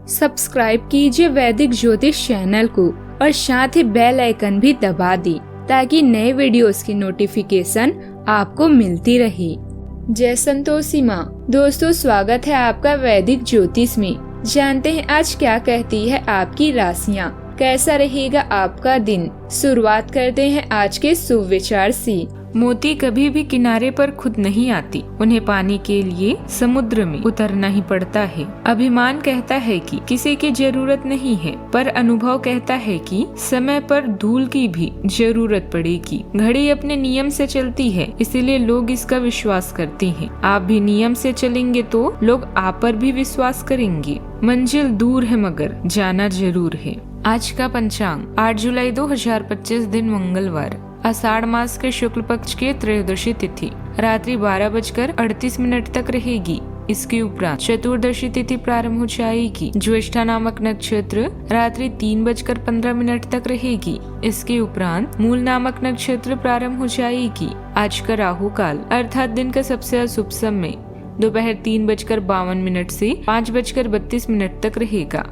Subscribe कीजिए वैदिक ज्योतिष चैनल को और साथ ही बेल आइकन भी दबा दी ताकि नए वीडियोस की नोटिफिकेशन आपको मिलती रहे। जय संतोषी माँ। दोस्तों, स्वागत है आपका वैदिक ज्योतिष में। जानते हैं आज क्या कहती है आपकी राशियाँ, कैसा रहेगा आपका दिन। शुरुआत करते हैं आज के शुभ विचार से। मोती कभी भी किनारे पर खुद नहीं आती, उन्हें पाने के लिए समुद्र में उतरना ही पड़ता है। अभिमान कहता है कि किसी की जरूरत नहीं है, पर अनुभव कहता है कि समय पर धूल की भी जरूरत पड़ेगी। घड़ी अपने नियम से चलती है, इसीलिए लोग इसका विश्वास करते हैं। आप भी नियम से चलेंगे तो लोग आप पर भी विश्वास करेंगे। मंजिल दूर है मगर जाना जरूर है। आज का पंचांग 8 जुलाई 2025 दिन मंगलवार, आषाढ़ मास के शुक्ल पक्ष के त्रयोदशी तिथि रात्रि 12:38 तक रहेगी। इसके उपरांत चतुर्दशी तिथि प्रारंभ हो जाएगी। ज्येष्ठा नामक नक्षत्र रात्रि 3:15 तक रहेगी। इसके उपरांत मूल नामक नक्षत्र प्रारंभ हो जाएगी। आज का राहु काल अर्थात दिन का सबसे अशुभ समय दोपहर 3:52 से 5:32 तक रहेगा।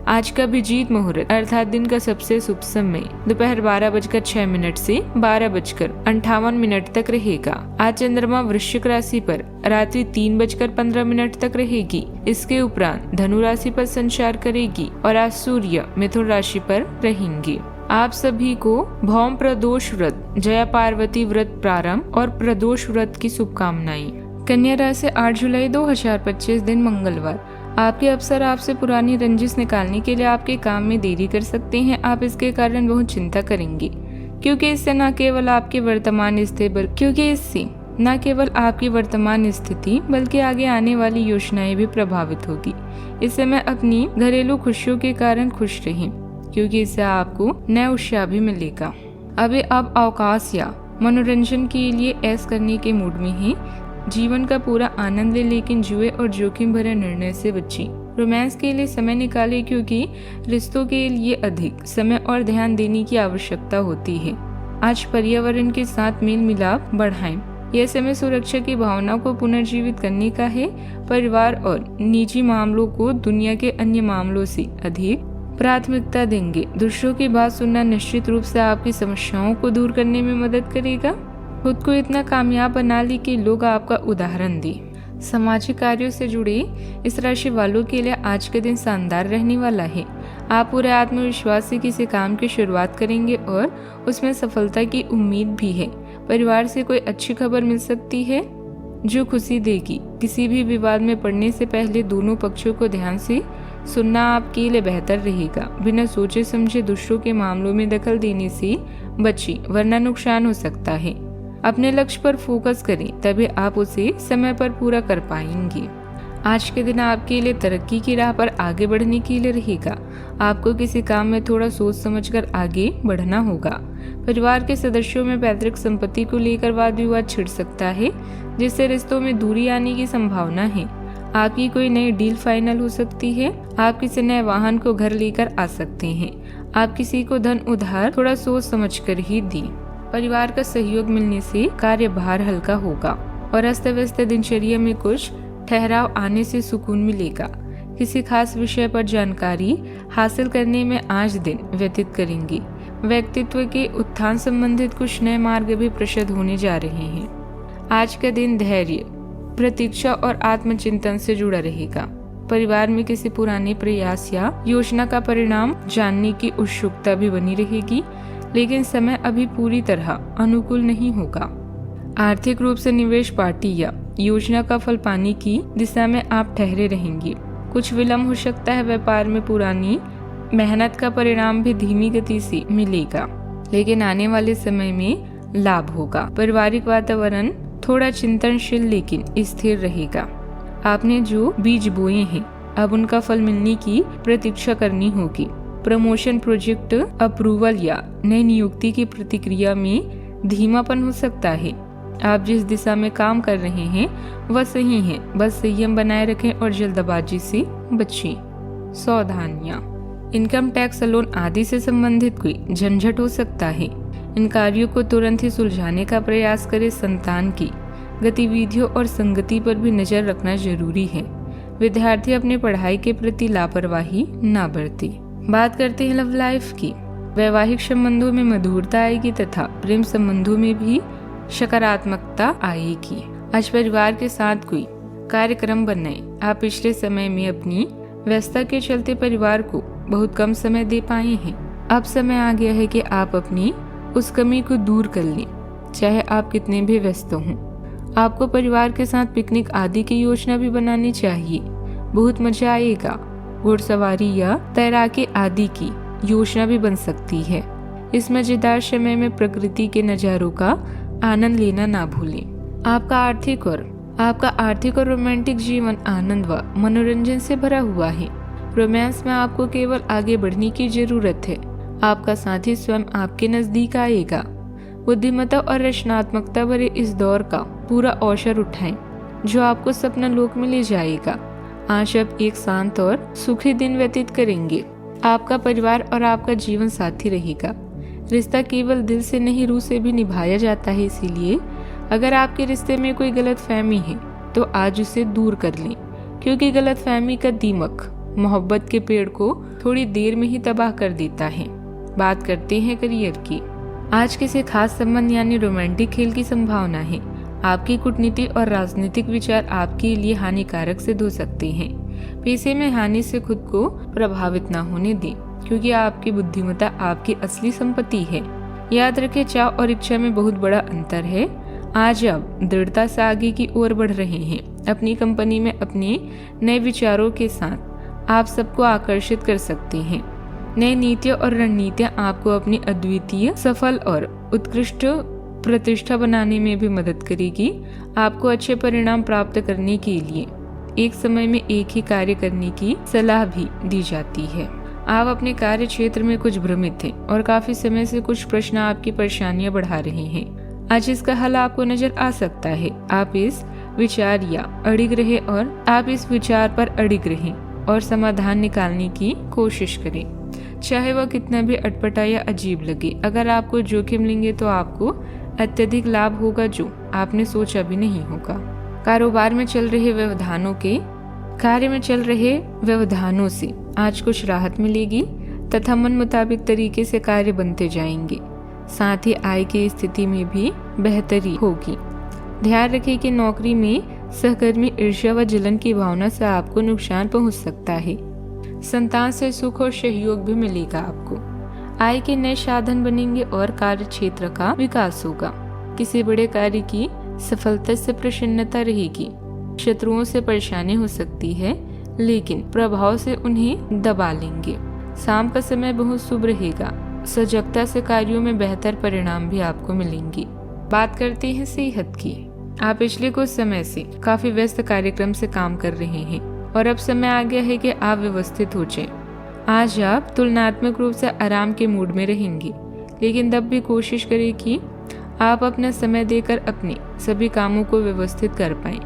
आज का अभिजीत मुहूर्त अर्थात दिन का सबसे शुभ समय दोपहर 12:06 से 12:58 तक रहेगा। आज चंद्रमा वृश्चिक राशि पर रात्रि 3:15 तक रहेगी। इसके उपरांत धनु राशि पर संचार करेगी और आज सूर्य मिथुन राशि पर रहेंगे। आप सभी को भौम प्रदोष व्रत, जया पार्वती व्रत प्रारंभ और प्रदोष व्रत की शुभकामनाएं। कन्या राशि 8 जुलाई 2025 दिन मंगलवार, आपके अफसर आपसे पुरानी रंजिश निकालने के लिए आपके काम में देरी कर सकते हैं। आप इसके कारण बहुत चिंता करेंगे क्योंकि इससे न केवल आपकी वर्तमान स्थिति बल्कि आगे आने वाली योजनाएं भी प्रभावित होगी। इस समय अपनी घरेलू खुशियों के कारण खुश रहें क्योंकि इससे आपको नया उत्साह भी मिलेगा। अब अवकाश या मनोरंजन के लिए ऐश करने के मूड में है। जीवन का पूरा आनंद ले, लेकिन जुए और जोखिम भरे निर्णय से बचें। रोमांस के लिए समय निकालें क्योंकि रिश्तों के लिए अधिक समय और ध्यान देने की आवश्यकता होती है। आज पर्यावरण के साथ मेल मिलाप बढ़ाएं। यह समय सुरक्षा की भावना को पुनर्जीवित करने का है। परिवार और निजी मामलों को दुनिया के अन्य मामलों से अधिक प्राथमिकता देंगे। दूसरों की बात सुनना निश्चित रूप से आपकी समस्याओं को दूर करने में मदद करेगा। खुद को इतना कामयाब बना ली कि लोग आपका उदाहरण दें। सामाजिक कार्यों से जुड़े इस राशि वालों के लिए आज के दिन शानदार रहने वाला है। आप पूरे आत्मविश्वास से किसी काम की शुरुआत करेंगे और उसमें सफलता की उम्मीद भी है। परिवार से कोई अच्छी खबर मिल सकती है जो खुशी देगी। किसी भी विवाद में पड़ने से पहले दोनों पक्षों को ध्यान से सुनना आपके लिए बेहतर रहेगा। बिना सोचे समझे दूसरों के मामलों में दखल देने से बचें, वरना नुकसान हो सकता है। अपने लक्ष्य पर फोकस करें, तभी आप उसे समय पर पूरा कर पाएंगे। आज के दिन आपके लिए तरक्की की राह पर आगे बढ़ने के लिए रहेगा। आपको किसी काम में थोड़ा सोच समझकर आगे बढ़ना होगा। परिवार के सदस्यों में पैतृक संपत्ति को लेकर वाद विवाद छिड़ सकता है, जिससे रिश्तों में दूरी आने की संभावना है। आपकी कोई नई डील फाइनल हो सकती है। आप किसी नए वाहन को घर लेकर आ सकते हैं। आप किसी को धन उधार थोड़ा सोच समझ कर ही दें। परिवार का सहयोग मिलने से कार्यभार हल्का होगा और अस्त व्यस्त दिनचर्या में कुछ ठहराव आने से सुकून मिलेगा। किसी खास विषय पर जानकारी हासिल करने में आज दिन व्यतीत करेंगे। व्यक्तित्व के उत्थान संबंधित कुछ नए मार्ग भी प्रशस्त होने जा रहे हैं। आज का दिन धैर्य, प्रतीक्षा और आत्मचिंतन से जुड़ा रहेगा। परिवार में किसी पुराने प्रयास या योजना का परिणाम जानने की उत्सुकता भी बनी रहेगी, लेकिन समय अभी पूरी तरह अनुकूल नहीं होगा। आर्थिक रूप से निवेश पार्टी या योजना का फल पाने की दिशा में आप ठहरे रहेंगे। कुछ विलंब हो सकता है। व्यापार में पुरानी मेहनत का परिणाम भी धीमी गति से मिलेगा, लेकिन आने वाले समय में लाभ होगा। पारिवारिक वातावरण थोड़ा चिंतनशील लेकिन स्थिर रहेगा। आपने जो बीज बोए हैं अब उनका फल मिलने की प्रतीक्षा करनी होगी। प्रमोशन, प्रोजेक्ट अप्रूवल या नई नियुक्ति की प्रतिक्रिया में धीमापन हो सकता है। आप जिस दिशा में काम कर रहे हैं वह सही है, बस संयम बनाए रखें और जल्दबाजी से बचें। सावधानियां, इनकम टैक्स, लोन आदि से संबंधित कोई झंझट हो सकता है। इन कार्यों को तुरंत ही सुलझाने का प्रयास करें। संतान की गतिविधियों और संगति पर भी नजर रखना जरूरी है। विद्यार्थी अपनी पढ़ाई के प्रति लापरवाही ना बरते। बात करते हैं लव लाइफ की। वैवाहिक संबंधों में मधुरता आएगी तथा प्रेम संबंधों में भी सकारात्मकता आएगी। आज परिवार के साथ कोई कार्यक्रम बनाए। आप पिछले समय में अपनी व्यस्तता के चलते परिवार को बहुत कम समय दे पाए हैं। अब समय आ गया है कि आप अपनी उस कमी को दूर कर लें, चाहे आप कितने भी व्यस्त हों। आपको परिवार के साथ पिकनिक आदि की योजना भी बनानी चाहिए। बहुत मजा आएगा। घुड़सवारी या तैराकी आदि की योजना भी बन सकती है। इस मजेदार समय में प्रकृति के नज़ारों का आनंद लेना ना भूलें। आपका आर्थिक और रोमांटिक जीवन आनंद व मनोरंजन से भरा हुआ है। रोमांस में आपको केवल आगे बढ़ने की जरूरत है। आपका साथी स्वयं आपके नजदीक आएगा। बुद्धिमत्ता और रचनात्मकता भरे इस दौर का पूरा अवसर उठाएं, जो आपको सपना लोक में ले जाएगा। आज आप एक शांत और सुखी दिन व्यतीत करेंगे। आपका परिवार और आपका जीवन साथी रहेगा। रिश्ता केवल दिल से नहीं, रूह से भी निभाया जाता है। इसीलिए अगर आपके रिश्ते में कोई गलतफहमी है तो आज उसे दूर कर लें, क्योंकि गलतफहमी का दीमक मोहब्बत के पेड़ को थोड़ी देर में ही तबाह कर देता है। बात करते हैं करियर की। आज किसी खास संबंध यानी रोमांटिक खेल की संभावना है। आपकी कूटनीति और राजनीतिक विचार आपके लिए हानिकारक सिद्ध हो सकते हैं। पैसे में हानि से खुद को प्रभावित न होने दें, क्योंकि आपकी बुद्धिमत्ता आपकी असली संपत्ति है। याद रखें, चाह और इच्छा में बहुत बड़ा अंतर है। आज आप दृढ़ता से आगे की ओर बढ़ रहे हैं। अपनी कंपनी में अपने नए विचारों के साथ आप सबको आकर्षित कर सकते हैं। नई नीतियां और रणनीतियां आपको अपनी अद्वितीय, सफल और उत्कृष्ट प्रतिष्ठा बनाने में भी मदद करेगी। आपको अच्छे परिणाम प्राप्त करने के लिए एक समय में एक ही कार्य करने की सलाह भी दी जाती है। आप अपने कार्य क्षेत्र में कुछ भ्रमित हैं और काफी समय से कुछ प्रश्न आपकी परेशानियां बढ़ा रहे हैं। आज इसका हल आपको नजर आ सकता है। आप इस विचार पर अड़िग रहें और समाधान निकालने की कोशिश करें, चाहे वह कितना भी अटपटा या अजीब लगे। अगर आपको जोखिम लेंगे तो आपको अत्यधिक लाभ होगा, जो आपने सोचा भी नहीं होगा। कारोबार में चल रहे व्यवधानों से आज कुछ राहत मिलेगी तथा मन मुताबिक तरीके से कार्य बनते जाएंगे। साथ ही आय की स्थिति में भी बेहतरी होगी। ध्यान रखें कि नौकरी में सहकर्मी ईर्ष्या व जलन की भावना से आपको नुकसान पहुंच सकता है। संतान से सुख और सहयोग भी मिलेगा। आपको आय के नए साधन बनेंगे और कार्य क्षेत्र का विकास होगा। किसी बड़े कार्य की सफलता से प्रसन्नता रहेगी। शत्रुओं से परेशानी हो सकती है, लेकिन प्रभाव से उन्हें दबा लेंगे। शाम का समय बहुत शुभ रहेगा। सजगता से कार्यों में बेहतर परिणाम भी आपको मिलेंगे। बात करते हैं सेहत की। आप पिछले कुछ समय से काफी व्यस्त कार्यक्रम से काम कर रहे हैं और अब समय आ गया है कि आप व्यवस्थित हो जाएं। आज आप तुलनात्मक रूप से आराम के मूड में रहेंगे, लेकिन तब भी कोशिश करें कि आप अपना समय देकर अपने सभी कामों को व्यवस्थित कर पाएं।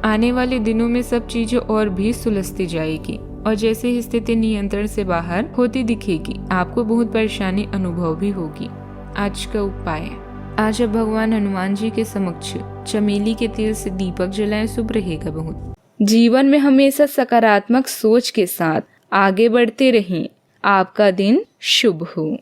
आने वाले दिनों में सब चीजें और भी सुलझती जाएगी और जैसे ही स्थिति नियंत्रण से बाहर होती दिखेगी, आपको बहुत परेशानी अनुभव भी होगी। आज का उपाय, आज आप भगवान हनुमान जी के समक्ष चमेली के तेल से दीपक जलाएं, शुभ रहेगा बहुत। जीवन में हमेशा सकारात्मक सोच के साथ आगे बढ़ते रहें। आपका दिन शुभ हो।